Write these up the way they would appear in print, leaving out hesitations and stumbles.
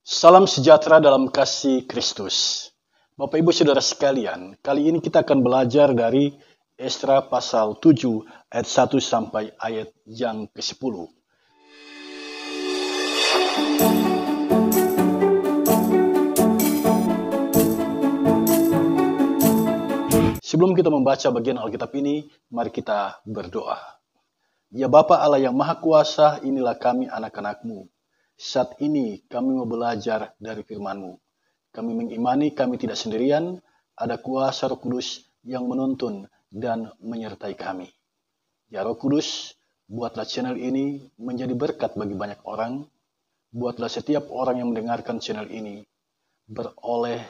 Salam sejahtera dalam kasih Kristus. Bapak Ibu Saudara sekalian, kali ini kita akan belajar dari Esra pasal 7 ayat 1 sampai ayat yang ke-10. Sebelum kita membaca bagian Alkitab ini, mari kita berdoa. Ya Bapa Allah yang Maha Kuasa, inilah kami anak-anak-Mu. Saat ini kami mau belajar dari firman-Mu. Kami mengimani kami tidak sendirian, ada kuasa Roh Kudus yang menuntun dan menyertai kami. Ya Roh Kudus, buatlah channel ini menjadi berkat bagi banyak orang. Buatlah setiap orang yang mendengarkan channel ini beroleh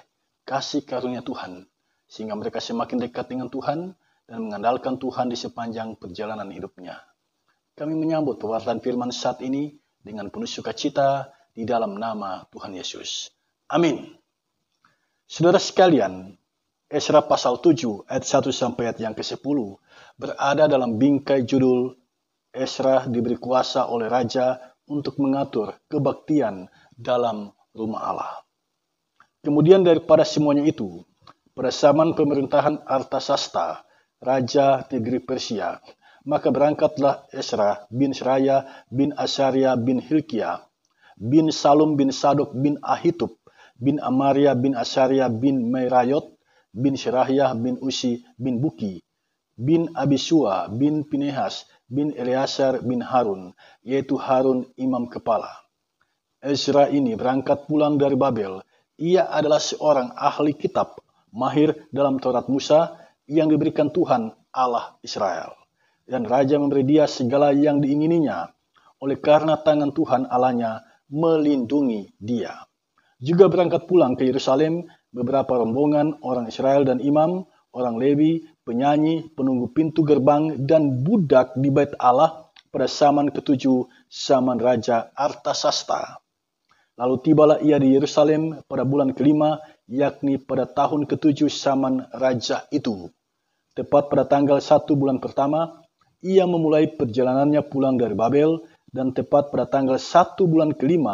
kasih karunia Tuhan, sehingga mereka semakin dekat dengan Tuhan dan mengandalkan Tuhan di sepanjang perjalanan hidupnya. Kami menyambut pewartaan firman saat ini dengan penuh sukacita di dalam nama Tuhan Yesus. Amin. Saudara sekalian, Esra pasal 7 ayat 1 sampai ayat yang ke-10 berada dalam bingkai judul Esra diberi kuasa oleh Raja untuk mengatur kebaktian dalam rumah Allah. Kemudian daripada semuanya itu, pada zaman pemerintahan Artasasta, Raja negeri Persia, maka berangkatlah Esra bin Seraya bin Asaria bin Hilkiah bin Salum bin Sadok bin Ahitub bin Amaria bin Asaria bin Merayot bin Serahya bin Usi bin Buki bin Abisua bin Pinehas bin Eleazar bin Harun, yaitu Harun imam kepala. Esra ini berangkat pulang dari Babel. Ia adalah seorang ahli kitab, mahir dalam Taurat Musa yang diberikan Tuhan Allah Israel. Dan Raja memberi dia segala yang diingininya, oleh karena tangan Tuhan Allahnya melindungi dia. Juga berangkat pulang ke Yerusalem beberapa rombongan orang Israel dan imam, orang Lewi, penyanyi, penunggu pintu gerbang, dan budak di bait Allah pada zaman ke-7 zaman Raja Artasasta. Lalu tibalah ia di Yerusalem pada bulan ke-5, yakni pada tahun ke-7 zaman Raja itu. Tepat pada tanggal 1 bulan pertama, ia memulai perjalanannya pulang dari Babel, dan tepat pada tanggal 1 bulan ke-5,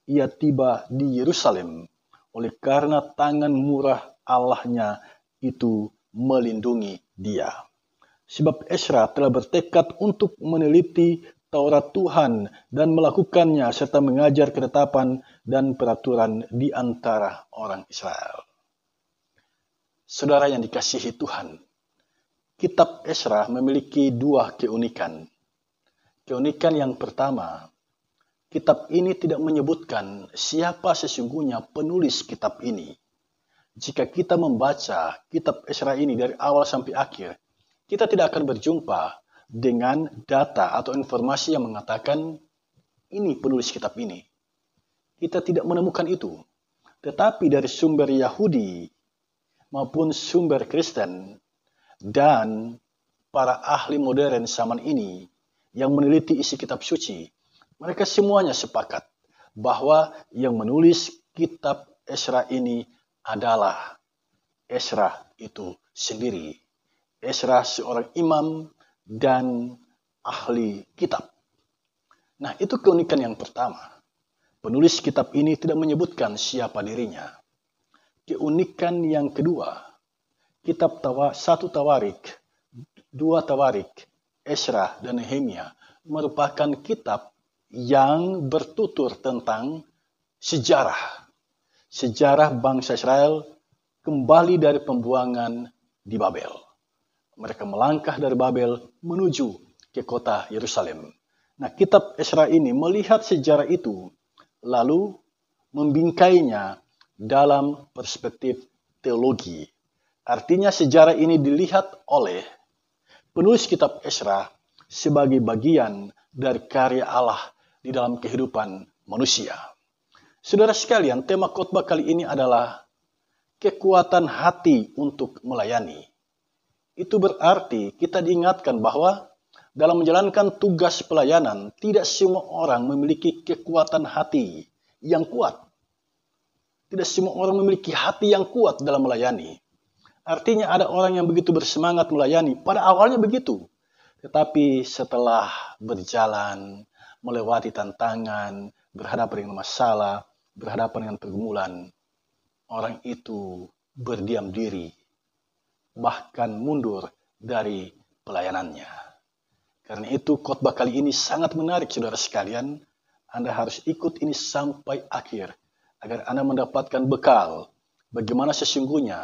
ia tiba di Yerusalem, oleh karena tangan murah Allahnya itu melindungi dia. Sebab Esra telah bertekad untuk meneliti Taurat Tuhan dan melakukannya serta mengajar ketetapan dan peraturan di antara orang Israel. Saudara yang dikasihi Tuhan, Kitab Esra memiliki dua keunikan. Keunikan yang pertama, kitab ini tidak menyebutkan siapa sesungguhnya penulis kitab ini. Jika kita membaca kitab Esra ini dari awal sampai akhir, kita tidak akan berjumpa dengan data atau informasi yang mengatakan ini penulis kitab ini. Kita tidak menemukan itu. Tetapi dari sumber Yahudi maupun sumber Kristen dan para ahli modern zaman ini yang meneliti isi kitab suci, mereka semuanya sepakat bahwa yang menulis kitab Esra ini adalah Esra itu sendiri. Esra seorang imam dan ahli kitab. Nah, itu keunikan yang pertama. Penulis kitab ini tidak menyebutkan siapa dirinya. Keunikan yang kedua, kitab satu Tawarik, dua Tawarik, Esra dan Nehemia merupakan kitab yang bertutur tentang sejarah. Sejarah bangsa Israel kembali dari pembuangan di Babel. Mereka melangkah dari Babel menuju ke kota Yerusalem. Nah, kitab Esra ini melihat sejarah itu, lalu membingkainya dalam perspektif teologi. Artinya sejarah ini dilihat oleh penulis kitab Esra sebagai bagian dari karya Allah di dalam kehidupan manusia. Saudara sekalian, tema khotbah kali ini adalah kekuatan hati untuk melayani. Itu berarti kita diingatkan bahwa dalam menjalankan tugas pelayanan, tidak semua orang memiliki kekuatan hati yang kuat. Tidak semua orang memiliki hati yang kuat dalam melayani. Artinya ada orang yang begitu bersemangat melayani, pada awalnya begitu. Tetapi setelah berjalan, melewati tantangan, berhadapan dengan masalah, berhadapan dengan pergumulan, orang itu berdiam diri, bahkan mundur dari pelayanannya. Karena itu khotbah kali ini sangat menarik, saudara sekalian. Anda harus ikut ini sampai akhir, agar Anda mendapatkan bekal bagaimana sesungguhnya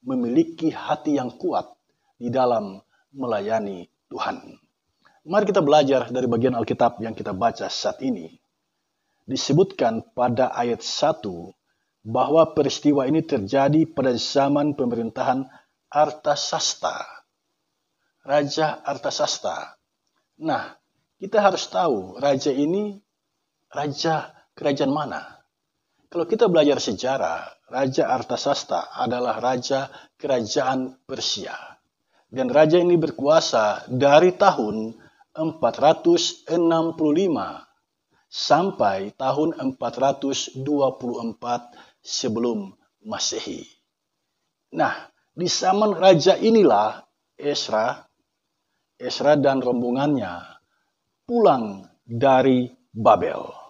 memiliki hati yang kuat di dalam melayani Tuhan. Mari kita belajar dari bagian Alkitab yang kita baca saat ini. Disebutkan pada ayat 1 bahwa peristiwa ini terjadi pada zaman pemerintahan Artasasta, Raja Artasasta. Nah, kita harus tahu raja ini raja kerajaan mana. Kalau kita belajar sejarah, Raja Artasasta adalah raja kerajaan Persia. Dan raja ini berkuasa dari tahun 465 sampai tahun 424 sebelum Masehi. Nah, di zaman raja inilah Esra dan rombongannya pulang dari Babel.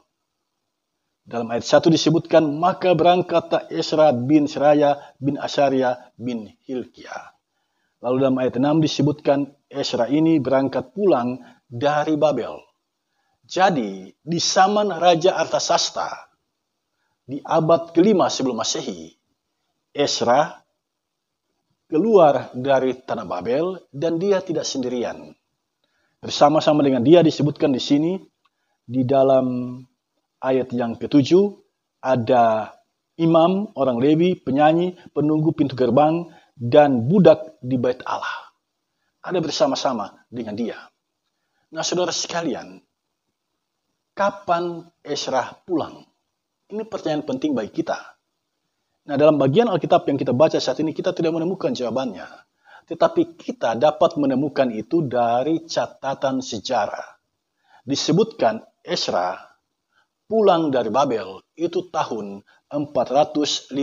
Dalam ayat 1 disebutkan, maka berangkatlah Esra bin Seraya bin Asaria bin Hilkiah. Lalu dalam ayat 6 disebutkan Esra ini berangkat pulang dari Babel. Jadi di zaman Raja Artasasta, di abad ke-5 sebelum Masehi, Esra keluar dari tanah Babel dan dia tidak sendirian. Bersama-sama dengan dia disebutkan di sini, di dalam ayat yang ke-7, ada imam, orang Lewi, penyanyi, penunggu pintu gerbang, dan budak di bait Allah. Ada bersama-sama dengan dia. Nah, saudara sekalian, kapan Esra pulang? Ini pertanyaan penting bagi kita. Nah, dalam bagian Alkitab yang kita baca saat ini, kita tidak menemukan jawabannya. Tetapi kita dapat menemukan itu dari catatan sejarah. Disebutkan Esra pulang dari Babel itu tahun 457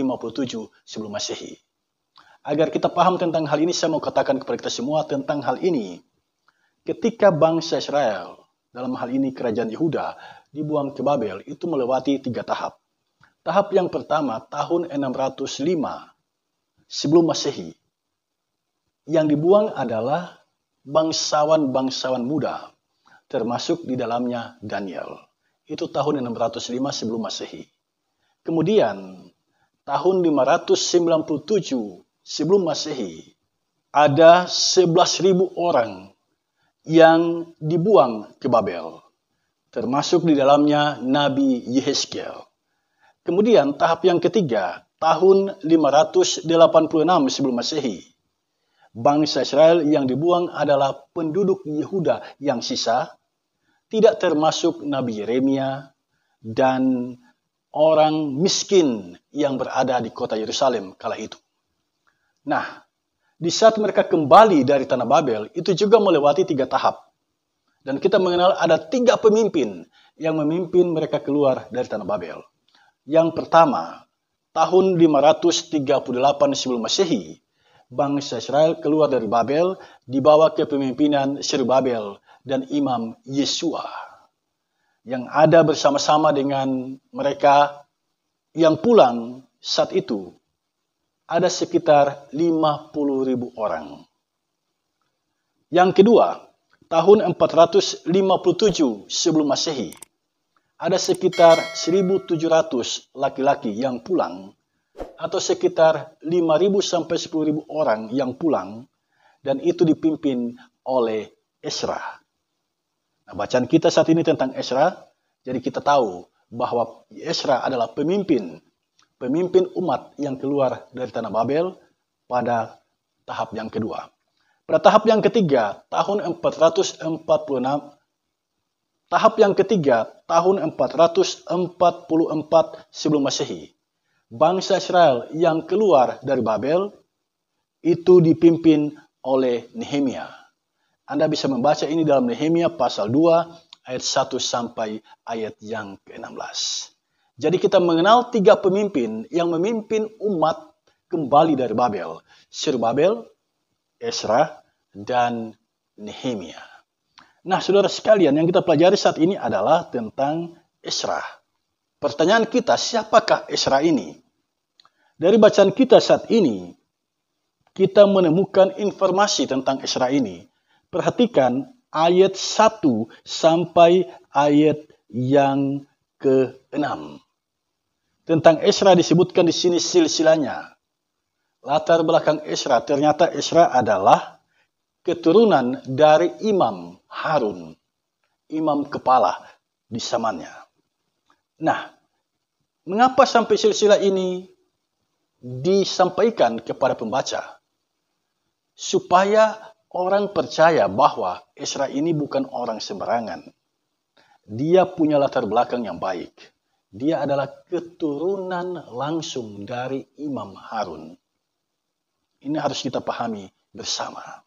sebelum Masehi. Agar kita paham tentang hal ini, saya mau katakan kepada kita semua tentang hal ini. Ketika bangsa Israel, dalam hal ini kerajaan Yehuda, dibuang ke Babel, itu melewati 3 tahap. Tahap yang pertama, tahun 605 sebelum Masehi. Yang dibuang adalah bangsawan-bangsawan muda, termasuk di dalamnya Daniel. Itu tahun 605 sebelum Masehi. Kemudian, tahun 597 sebelum Masehi, ada 11.000 orang yang dibuang ke Babel, termasuk di dalamnya Nabi Yehezkiel. Kemudian tahap yang ketiga, tahun 586 sebelum Masehi, bangsa Israel yang dibuang adalah penduduk Yehuda yang sisa, tidak termasuk Nabi Yeremia dan orang miskin yang berada di kota Yerusalem kala itu. Nah, di saat mereka kembali dari tanah Babel, itu juga melewati 3 tahap. Dan kita mengenal ada 3 pemimpin yang memimpin mereka keluar dari tanah Babel. Yang pertama, tahun 538 sebelum Masehi, bangsa Israel keluar dari Babel, dibawa ke pemimpinan Zerubabel dan Imam Yesua, yang ada bersama-sama dengan mereka yang pulang saat itu. Ada sekitar 50.000 orang. Yang kedua, tahun 457 sebelum Masehi, ada sekitar 1.700 laki-laki yang pulang, atau sekitar 5.000 sampai 10.000 orang yang pulang, dan itu dipimpin oleh Esra. Nah, bacaan kita saat ini tentang Esra, jadi kita tahu bahwa Esra adalah pemimpin umat yang keluar dari tanah Babel pada tahap yang kedua. Pada tahap yang ketiga, tahun 444 sebelum Masehi, bangsa Israel yang keluar dari Babel itu dipimpin oleh Nehemia. Anda bisa membaca ini dalam Nehemia pasal 2 ayat 1 sampai ayat yang ke-16. Jadi kita mengenal 3 pemimpin yang memimpin umat kembali dari Babel. Zerubabel, Esra, dan Nehemia. Nah, saudara sekalian, yang kita pelajari saat ini adalah tentang Esra. Pertanyaan kita, siapakah Ezra ini? Dari bacaan kita saat ini, kita menemukan informasi tentang Ezra ini. Perhatikan ayat 1 sampai ayat yang ke-6. Tentang Ezra disebutkan di sini silsilahnya. Latar belakang Ezra, ternyata Ezra adalah keturunan dari Imam Harun, imam kepala di zamannya. Nah, mengapa sampai silsilah ini disampaikan kepada pembaca? Supaya orang percaya bahwa Ezra ini bukan orang sembarangan. Dia punya latar belakang yang baik. Dia adalah keturunan langsung dari Imam Harun. Ini harus kita pahami bersama.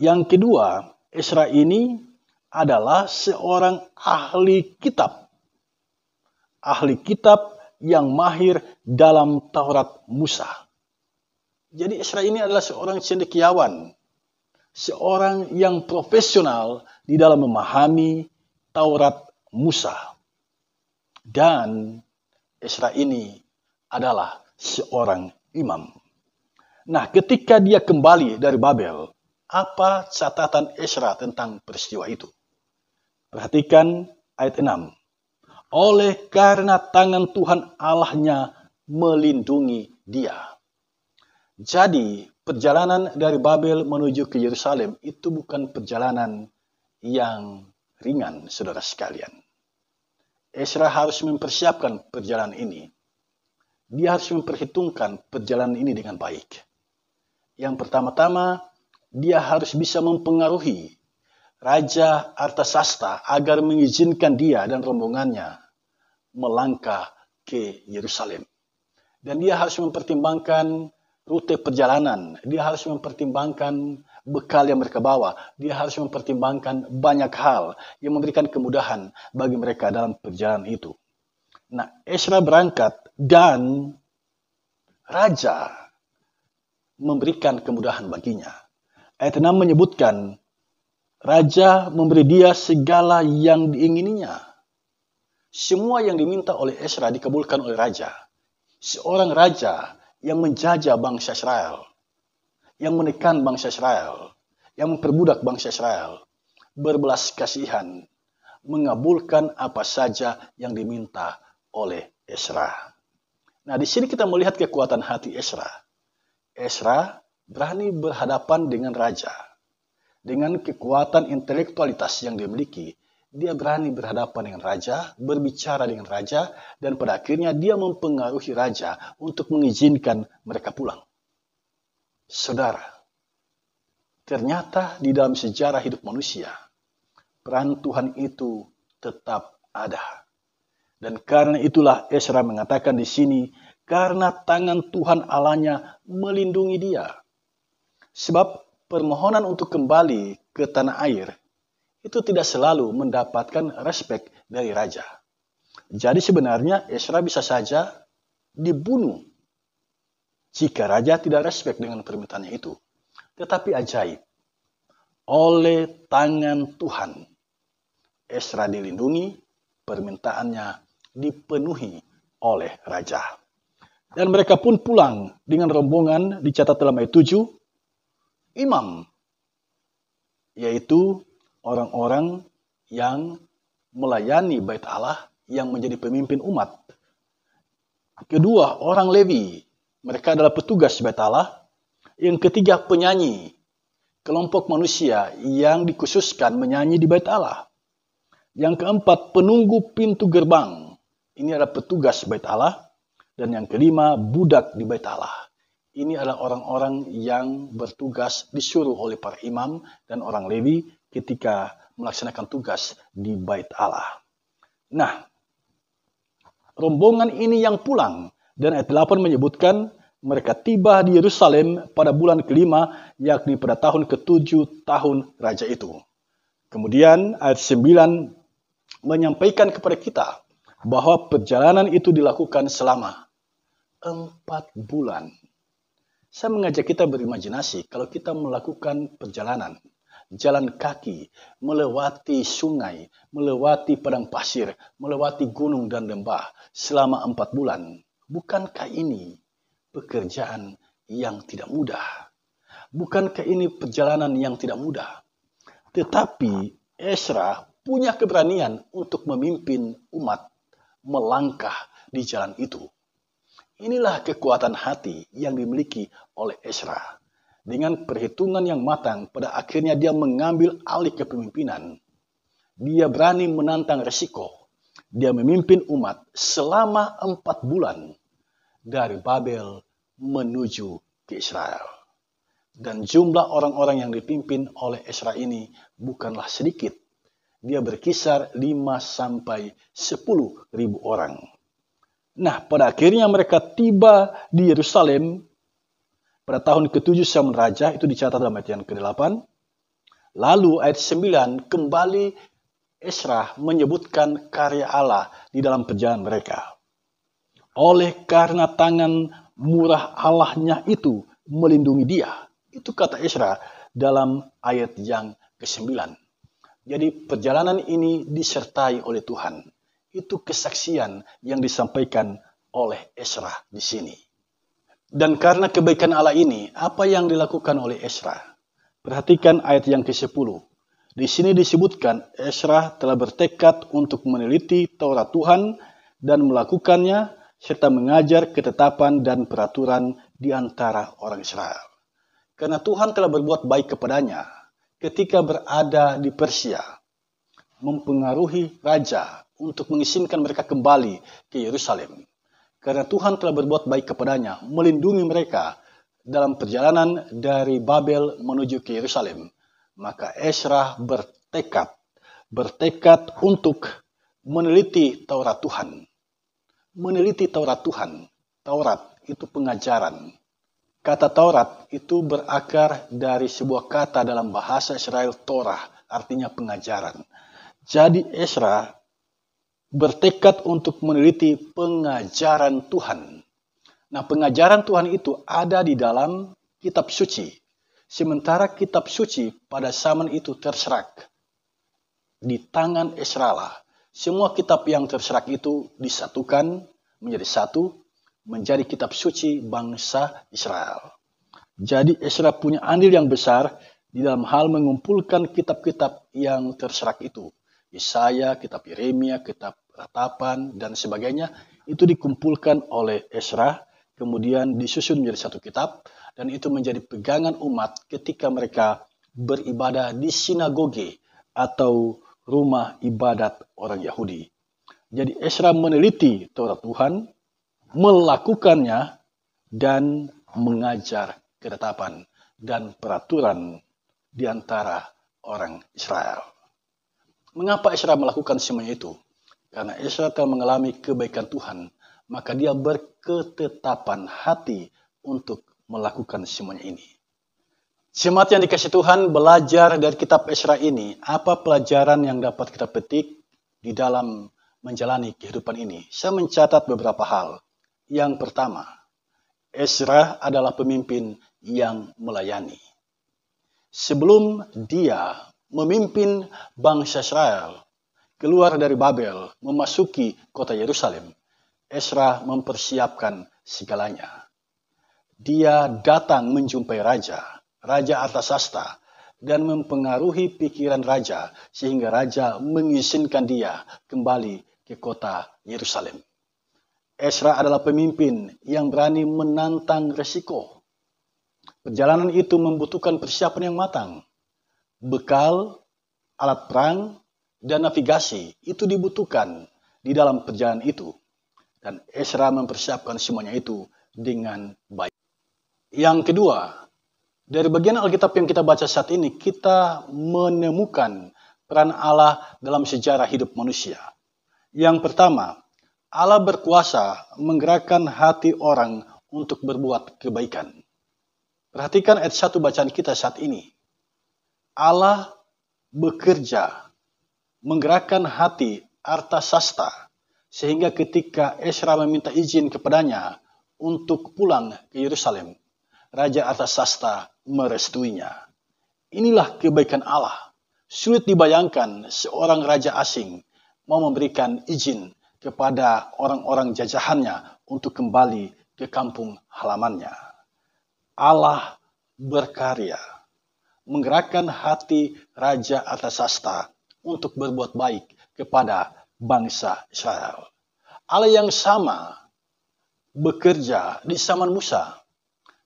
Yang kedua, Ezra ini adalah seorang ahli kitab. Ahli kitab yang mahir dalam Taurat Musa. Jadi Ezra ini adalah seorang cendekiawan. Seorang yang profesional di dalam memahami Taurat Musa. Dan Ezra ini adalah seorang imam. Nah, ketika dia kembali dari Babel, apa catatan Ezra tentang peristiwa itu? Perhatikan ayat 6. Oleh karena tangan Tuhan Allahnya melindungi dia. Jadi, perjalanan dari Babel menuju ke Yerusalem itu bukan perjalanan yang ringan, saudara sekalian. Ezra harus mempersiapkan perjalanan ini. Dia harus memperhitungkan perjalanan ini dengan baik. Yang pertama-tama, dia harus bisa mempengaruhi Raja Artasasta agar mengizinkan dia dan rombongannya melangkah ke Yerusalem. Dan dia harus mempertimbangkan rute perjalanan. Dia harus mempertimbangkan bekal yang mereka bawa. Dia harus mempertimbangkan banyak hal yang memberikan kemudahan bagi mereka dalam perjalanan itu. Nah, Ezra berangkat dan Raja memberikan kemudahan baginya. Ayat 6 menyebutkan, Raja memberi dia segala yang diingininya. Semua yang diminta oleh Ezra dikabulkan oleh Raja. Seorang Raja yang menjajah bangsa Israel, yang menekan bangsa Israel, yang memperbudak bangsa Israel, berbelas kasihan, mengabulkan apa saja yang diminta oleh Ezra. Nah, di sini kita melihat kekuatan hati Ezra. Ezra berani berhadapan dengan raja. Dengan kekuatan intelektualitas yang dimiliki, dia berani berhadapan dengan raja, berbicara dengan raja, dan pada akhirnya dia mempengaruhi raja untuk mengizinkan mereka pulang. Saudara, ternyata di dalam sejarah hidup manusia, peran Tuhan itu tetap ada. Dan karena itulah Ezra mengatakan di sini, karena tangan Tuhan Allahnya melindungi dia. Sebab permohonan untuk kembali ke tanah air itu tidak selalu mendapatkan respek dari raja. Jadi sebenarnya Ezra bisa saja dibunuh jika raja tidak respek dengan permintaannya itu. Tetapi ajaib, oleh tangan Tuhan, Ezra dilindungi, permintaannya dipenuhi oleh raja. Dan mereka pun pulang dengan rombongan, dicatat dalam ayat 7, imam, yaitu orang-orang yang melayani bait Allah, yang menjadi pemimpin umat. Kedua, orang Lewi, mereka adalah petugas bait Allah. Yang ketiga, penyanyi, kelompok manusia yang dikhususkan menyanyi di bait Allah. Yang keempat, penunggu pintu gerbang, ini adalah petugas bait Allah. Dan yang kelima, budak di bait Allah. Ini adalah orang-orang yang bertugas disuruh oleh para imam dan orang Lewi ketika melaksanakan tugas di bait Allah. Nah, rombongan ini yang pulang, dan ayat 8 menyebutkan mereka tiba di Yerusalem pada bulan kelima, yakni pada tahun ke-7 tahun raja itu. Kemudian ayat 9 menyampaikan kepada kita bahwa perjalanan itu dilakukan selama 4 bulan. Saya mengajak kita berimajinasi kalau kita melakukan perjalanan jalan kaki, melewati sungai, melewati padang pasir, melewati gunung dan lembah selama 4 bulan. Bukankah ini pekerjaan yang tidak mudah? Bukankah ini perjalanan yang tidak mudah? Tetapi Ezra punya keberanian untuk memimpin umat melangkah di jalan itu. Inilah kekuatan hati yang dimiliki oleh Ezra. Dengan perhitungan yang matang, pada akhirnya dia mengambil alih kepemimpinan. Dia berani menantang resiko. Dia memimpin umat selama 4 bulan dari Babel menuju ke Israel. Dan jumlah orang-orang yang dipimpin oleh Ezra ini bukanlah sedikit. Dia berkisar 5-10 ribu orang. Nah, pada akhirnya mereka tiba di Yerusalem pada tahun ke-7 zaman Raja, itu dicatat dalam ayat yang ke-8. Lalu ayat 9 kembali Ezra menyebutkan karya Allah di dalam perjalanan mereka. Oleh karena tangan murah Allahnya itu melindungi dia. Itu kata Ezra dalam ayat yang ke-9. Jadi perjalanan ini disertai oleh Tuhan. Itu kesaksian yang disampaikan oleh Ezra di sini. Dan karena kebaikan Allah ini, apa yang dilakukan oleh Ezra? Perhatikan ayat yang ke-10. Di sini disebutkan Ezra telah bertekad untuk meneliti Taurat Tuhan dan melakukannya serta mengajar ketetapan dan peraturan di antara orang Israel. Karena Tuhan telah berbuat baik kepadanya ketika berada di Persia, mempengaruhi raja untuk mengizinkan mereka kembali ke Yerusalem. Karena Tuhan telah berbuat baik kepadanya, melindungi mereka dalam perjalanan dari Babel menuju ke Yerusalem. Maka Ezra bertekad untuk meneliti Taurat Tuhan. Meneliti Taurat Tuhan. Taurat itu pengajaran. Kata Taurat itu berakar dari sebuah kata dalam bahasa Israel Torah, artinya pengajaran. Jadi Ezra bertekad untuk meneliti pengajaran Tuhan. Nah, pengajaran Tuhan itu ada di dalam kitab suci. Sementara kitab suci pada zaman itu terserak di tangan Ezra lah. Semua kitab yang terserak itu disatukan menjadi satu, menjadi kitab suci bangsa Israel. Jadi Ezra punya andil yang besar di dalam hal mengumpulkan kitab-kitab yang terserak itu. Yesaya, kitab Yeremia, kitab Ratapan, dan sebagainya, itu dikumpulkan oleh Ezra, kemudian disusun menjadi satu kitab, dan itu menjadi pegangan umat ketika mereka beribadah di sinagoge atau rumah ibadat orang Yahudi. Jadi Ezra meneliti Taurat Tuhan, melakukannya, dan mengajar ketetapan dan peraturan di antara orang Israel. Mengapa Ezra melakukan semuanya itu? Karena Ezra telah mengalami kebaikan Tuhan, maka dia berketetapan hati untuk melakukan semuanya ini. Jemaat yang dikasihi Tuhan, belajar dari kitab Ezra ini, apa pelajaran yang dapat kita petik di dalam menjalani kehidupan ini? Saya mencatat beberapa hal. Yang pertama, Ezra adalah pemimpin yang melayani. Sebelum dia memimpin bangsa Israel keluar dari Babel, memasuki kota Yerusalem, Ezra mempersiapkan segalanya. Dia datang menjumpai Raja Artasasta, dan mempengaruhi pikiran raja, sehingga raja mengizinkan dia kembali ke kota Yerusalem. Ezra adalah pemimpin yang berani menantang resiko. Perjalanan itu membutuhkan persiapan yang matang. Bekal, alat perang, dan navigasi itu dibutuhkan di dalam perjalanan itu. Dan Ezra mempersiapkan semuanya itu dengan baik. Yang kedua, dari bagian Alkitab yang kita baca saat ini, kita menemukan peran Allah dalam sejarah hidup manusia. Yang pertama, Allah berkuasa menggerakkan hati orang untuk berbuat kebaikan. Perhatikan ayat 1 bacaan kita saat ini. Allah bekerja menggerakkan hati Artasasta, sehingga ketika Ezra meminta izin kepadanya untuk pulang ke Yerusalem, Raja Artasasta merestuinya. Inilah kebaikan Allah. Sulit dibayangkan seorang raja asing mau memberikan izin kepada orang-orang jajahannya untuk kembali ke kampung halamannya. Allah berkarya, menggerakkan hati Raja Artasasta untuk berbuat baik kepada bangsa Israel. Allah yang sama bekerja di zaman Musa,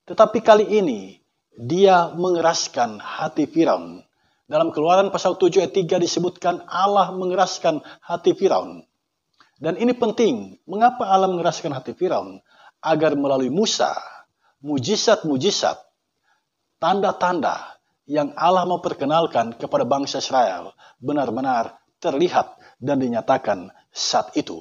tetapi kali ini dia mengeraskan hati Firaun. Dalam Keluaran pasal 7 ayat 3 disebutkan Allah mengeraskan hati Firaun. Dan ini penting. Mengapa Allah mengeraskan hati Firaun? Agar melalui Musa, mujizat-mujizat, tanda-tanda yang Allah mau perkenalkan kepada bangsa Israel benar-benar terlihat dan dinyatakan saat itu.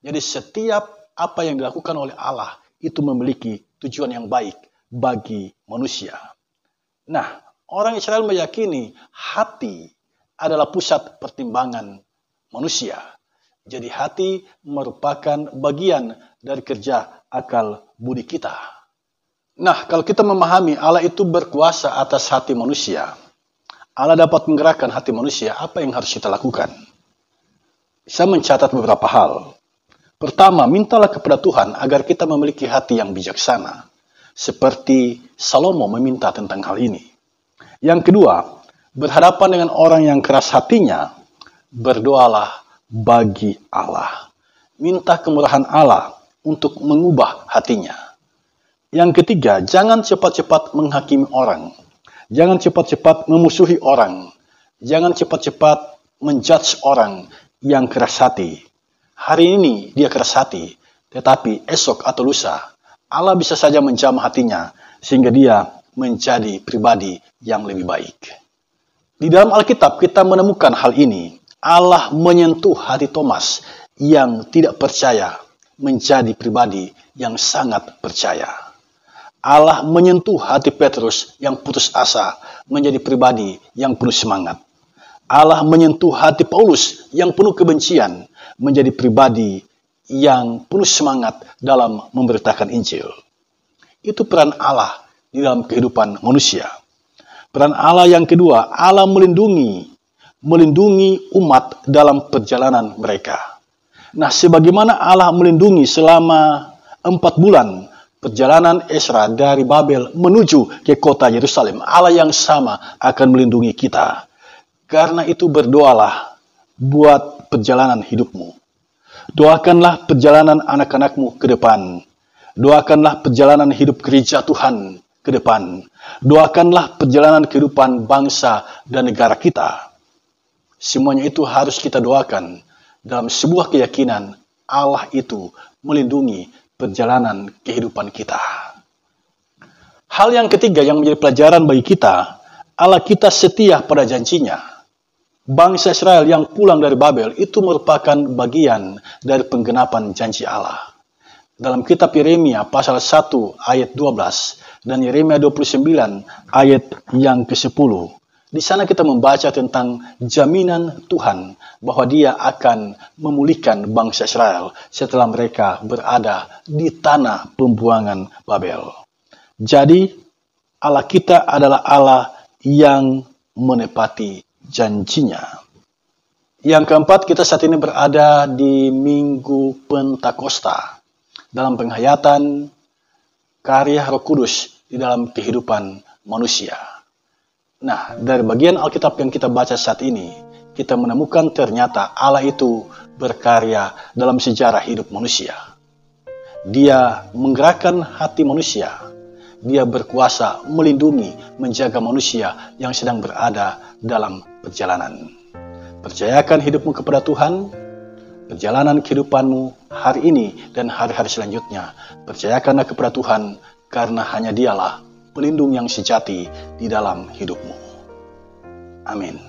Jadi setiap apa yang dilakukan oleh Allah itu memiliki tujuan yang baik bagi manusia. Nah, orang Israel meyakini hati adalah pusat pertimbangan manusia. Jadi hati merupakan bagian dari kerja akal budi kita. Nah, kalau kita memahami Allah itu berkuasa atas hati manusia, Allah dapat menggerakkan hati manusia, apa yang harus kita lakukan? Saya mencatat beberapa hal. Pertama, mintalah kepada Tuhan agar kita memiliki hati yang bijaksana. Seperti Salomo meminta tentang hal ini. Yang kedua, berhadapan dengan orang yang keras hatinya, berdoalah bagi Allah. Minta kemurahan Allah untuk mengubah hatinya. Yang ketiga, jangan cepat-cepat menghakimi orang. Jangan cepat-cepat memusuhi orang. Jangan cepat-cepat menjudge orang yang keras hati. Hari ini dia keras hati, tetapi esok atau lusa, Allah bisa saja menjamah hatinya, sehingga dia menjadi pribadi yang lebih baik. Di dalam Alkitab kita menemukan hal ini. Allah menyentuh hati Thomas yang tidak percaya menjadi pribadi yang sangat percaya. Allah menyentuh hati Petrus yang putus asa menjadi pribadi yang penuh semangat. Allah menyentuh hati Paulus yang penuh kebencian menjadi pribadi yang penuh semangat dalam memberitakan Injil. Itu peran Allah di dalam kehidupan manusia. Peran Allah yang kedua, Allah melindungi umat dalam perjalanan mereka. Nah, sebagaimana Allah melindungi selama 4 bulan perjalanan Ezra dari Babel menuju ke kota Yerusalem, Allah yang sama akan melindungi kita. Karena itu berdoalah buat perjalanan hidupmu. Doakanlah perjalanan anak-anakmu ke depan. Doakanlah perjalanan hidup gereja Tuhan ke depan. Doakanlah perjalanan kehidupan bangsa dan negara kita. Semuanya itu harus kita doakan dalam sebuah keyakinan Allah itu melindungi perjalanan kehidupan kita. Hal yang ketiga yang menjadi pelajaran bagi kita, Allah kita setia pada janjinya. Bangsa Israel yang pulang dari Babel itu merupakan bagian dari penggenapan janji Allah. Dalam kitab Yeremia pasal 1 ayat 12 dan Yeremia 29 ayat yang ke-10. Di sana kita membaca tentang jaminan Tuhan bahwa Dia akan memulihkan bangsa Israel setelah mereka berada di tanah pembuangan Babel. Jadi Allah kita adalah Allah yang menepati janjinya. Yang keempat, kita saat ini berada di Minggu Pentakosta dalam penghayatan karya Roh Kudus di dalam kehidupan manusia. Nah, dari bagian Alkitab yang kita baca saat ini, kita menemukan ternyata Allah itu berkarya dalam sejarah hidup manusia. Dia menggerakkan hati manusia. Dia berkuasa melindungi, menjaga manusia yang sedang berada dalam perjalanan. Percayakan hidupmu kepada Tuhan, perjalanan kehidupanmu hari ini dan hari-hari selanjutnya. Percayakanlah kepada Tuhan, karena hanya Dialah pelindung yang sejati di dalam hidupmu. Amin.